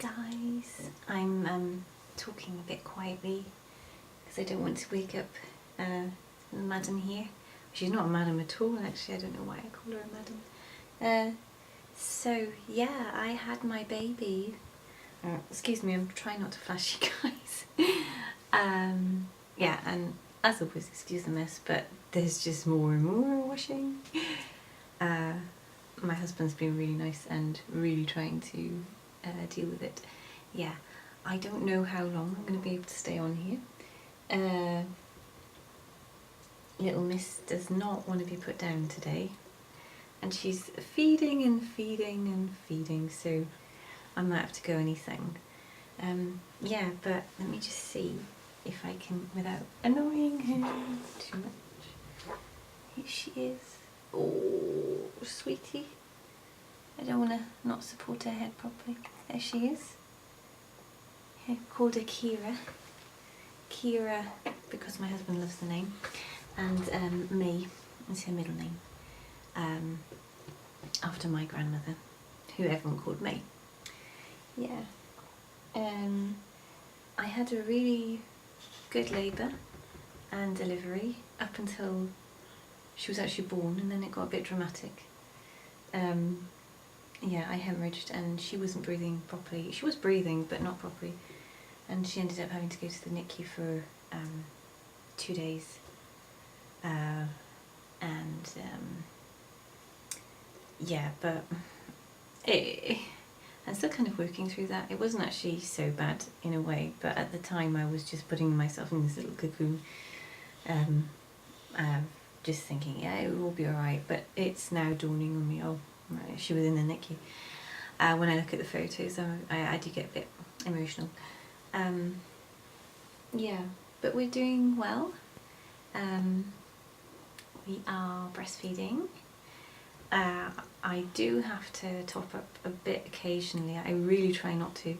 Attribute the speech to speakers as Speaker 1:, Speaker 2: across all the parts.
Speaker 1: guys, I'm talking a bit quietly because I don't want to wake up the madam here. She's not a madam at all, actually. I don't know why I call her a madam. So yeah, I had my baby. Excuse me, I'm trying not to flash you guys. Yeah, and as always, excuse the mess, but there's just more and more washing. My husband's been really nice and really trying to deal with it. Yeah, I don't know how long I'm going to be able to stay on here. Little Miss does not want to be put down today, and she's feeding and feeding and feeding, so I might have to go anything. Yeah, but let me just see if I can, without annoying her too much. Here she is. Oh, sweetie. I don't want to not support her head properly. There she is. I called her Kira. Kira, because my husband loves the name, and May is her middle name, after my grandmother, who everyone called May. Yeah. I had a really good labour and delivery up until she was actually born, and then it got a bit dramatic. Yeah, I hemorrhaged and she wasn't breathing properly. She was breathing, but not properly. And she ended up having to go to the NICU for 2 days. Yeah, but I'm still kind of working through that. It wasn't actually so bad in a way, but at the time I was just putting myself in this little cocoon. Just thinking, yeah, it will be alright, but it's now dawning on me, oh, right, she was in the NICU. When I look at the photos, I do get a bit emotional. Yeah, but we're doing well. We are breastfeeding. I do have to top up a bit occasionally. I really try not to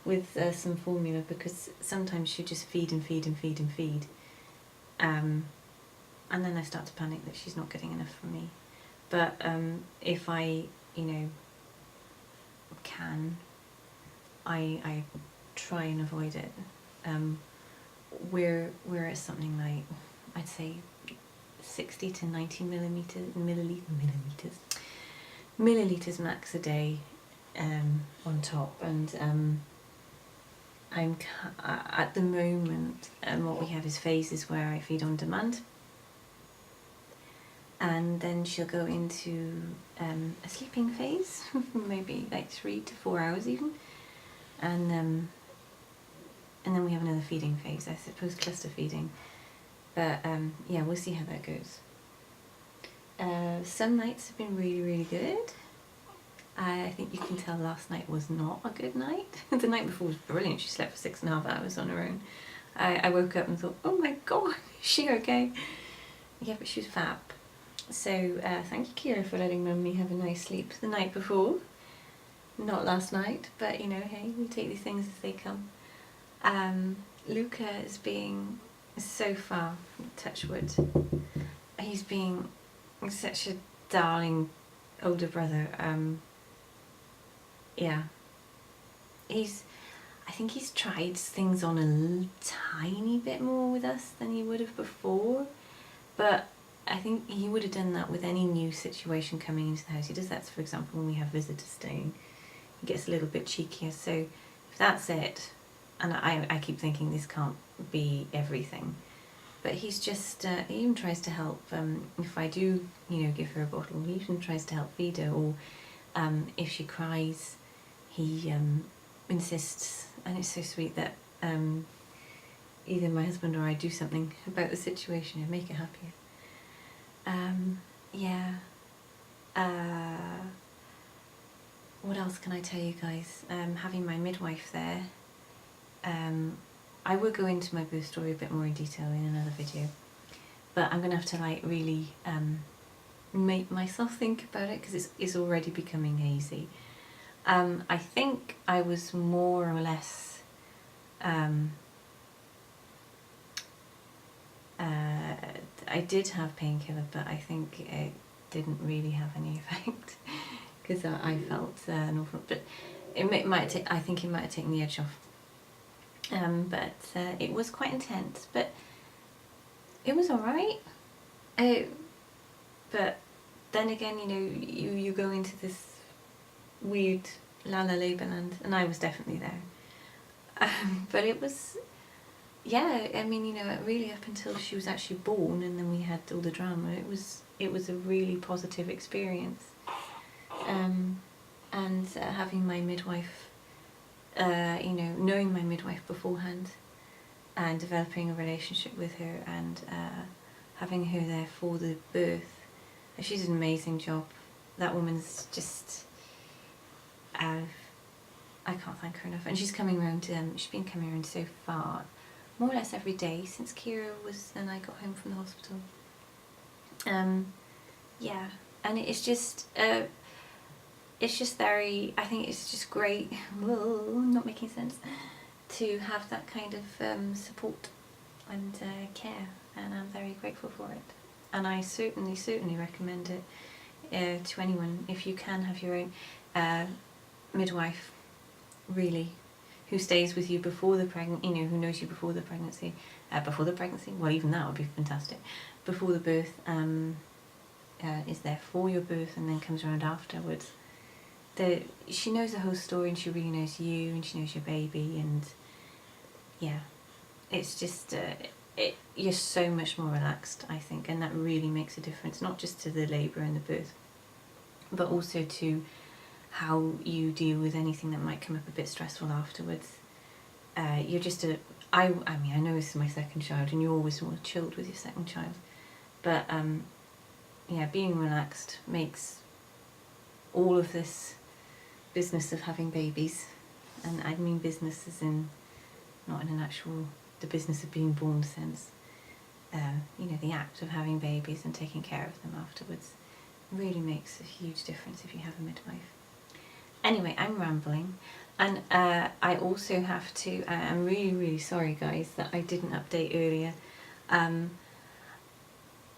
Speaker 1: with some formula, because sometimes she just feed and feed and feed and feed. And then I start to panic that she's not getting enough from me. But if I, can, I try and avoid it. We're at something like, I'd say 60 to 90 milliliters max a day on top, and I'm at the moment what we have is phases where I feed on demand, and then she'll go into a sleeping phase, maybe like 3 to 4 hours even, and then we have another feeding phase, I suppose cluster feeding. But yeah, we'll see how that goes. Some nights have been really, really good. I think you can tell last night was not a good night. The night before was brilliant. She slept for 6.5 hours on her own. I woke up and thought, oh my god, is she okay? Yeah, but she was fab. So thank you, Kira, for letting Mummy have a nice sleep the night before. Not last night, but hey, we take these things as they come. Luca is being so far, touch wood, he's being such a darling older brother. Yeah, I think he's tried things on a tiny bit more with us than he would have before, but I think he would have done that with any new situation coming into the house. He does that, for example, when we have visitors staying. He gets a little bit cheekier, so if that's it, and I keep thinking this can't be everything, but he's just, he even tries to help, if I do, give her a bottle, he even tries to help feed her, or if she cries, he insists, and it's so sweet that either my husband or I do something about the situation and make it happier. Yeah. What else can I tell you guys? Having my midwife there, I will go into my birth story a bit more in detail in another video, but I'm going to have to really make myself think about it, because it's already becoming hazy. I think I was more or less I did have painkiller, but I think it didn't really have any effect because I felt an awful lot. But I think it might have taken the edge off. But it was quite intense, but it was alright. But then again, you know, you go into this weird Lala labour land, and I was definitely there. But it was, yeah, I mean, you know, really up until she was actually born, and then we had all the drama, it was a really positive experience. And having my midwife, you know, knowing my midwife beforehand, and developing a relationship with her, and having her there for the birth. She did an amazing job. That woman's just, I can't thank her enough. And she's coming around, she's been coming around so far, more or less every day since Kira and I got home from the hospital. Yeah, and it's just very, I think it's just great, whoa, not making sense, to have that kind of support and care, and I'm very grateful for it. And I certainly recommend it to anyone, if you can have your own midwife, really, who stays with you before the pregnancy, you know, who knows you before the pregnancy, well, even that would be fantastic, before the birth, is there for your birth and then comes around afterwards. She knows the whole story, and she really knows you, and she knows your baby, and yeah, it's just, you're so much more relaxed, I think, and that really makes a difference, not just to the labour and the birth, but also to how you deal with anything that might come up a bit stressful afterwards. You're just I mean, I know this is my second child, and you're always more chilled with your second child, but yeah, being relaxed makes all of this business of having babies, and I mean business as in, not in an actual, the business of being born sense, you know, the act of having babies and taking care of them afterwards really makes a huge difference if you have a midwife. Anyway, I'm rambling, and I also have to, I'm really sorry guys that I didn't update earlier.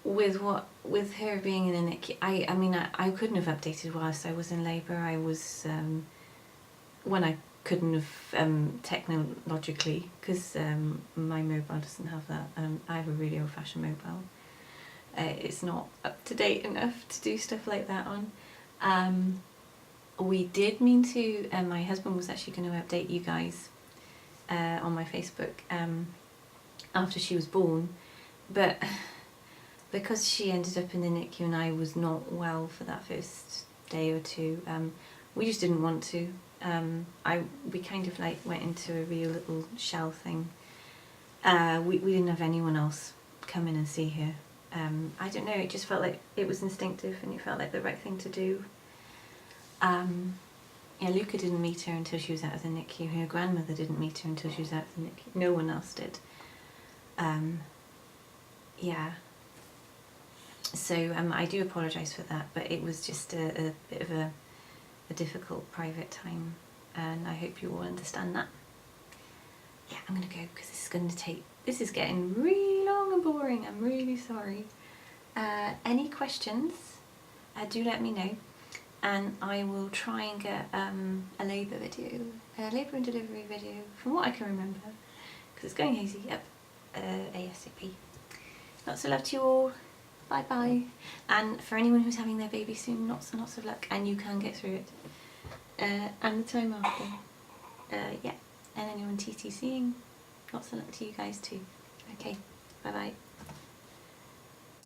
Speaker 1: With her being in a NICU, I mean, I couldn't have updated whilst I was in labour. I was, when I couldn't have technologically, because my mobile doesn't have that. I have a really old-fashioned mobile. It's not up to date enough to do stuff like that on. We did mean to, my husband was actually going to update you guys on my Facebook after she was born, but because she ended up in the NICU and I was not well for that first day or two, we just didn't want to. We kind of like went into a real little shell thing. We didn't have anyone else come in and see her. I don't know, it just felt like it was instinctive, and it felt like the right thing to do. Yeah, Luca didn't meet her until she was out of the NICU. Her grandmother didn't meet her until she was out of the NICU. No one else did. Yeah. So I do apologise for that, but it was just a bit of a difficult private time, and I hope you all understand that. Yeah, I'm going to go because this is getting really long and boring. I'm really sorry. Any questions, do let me know, and I will try and get a labour and delivery video, from what I can remember, because it's going hazy, ASAP. Lots of love to you all. Bye bye. And for anyone who's having their baby soon, lots and lots of luck, and you can get through it. And the time after. Yeah. And anyone TTCing, lots of luck to you guys too. Okay, bye bye.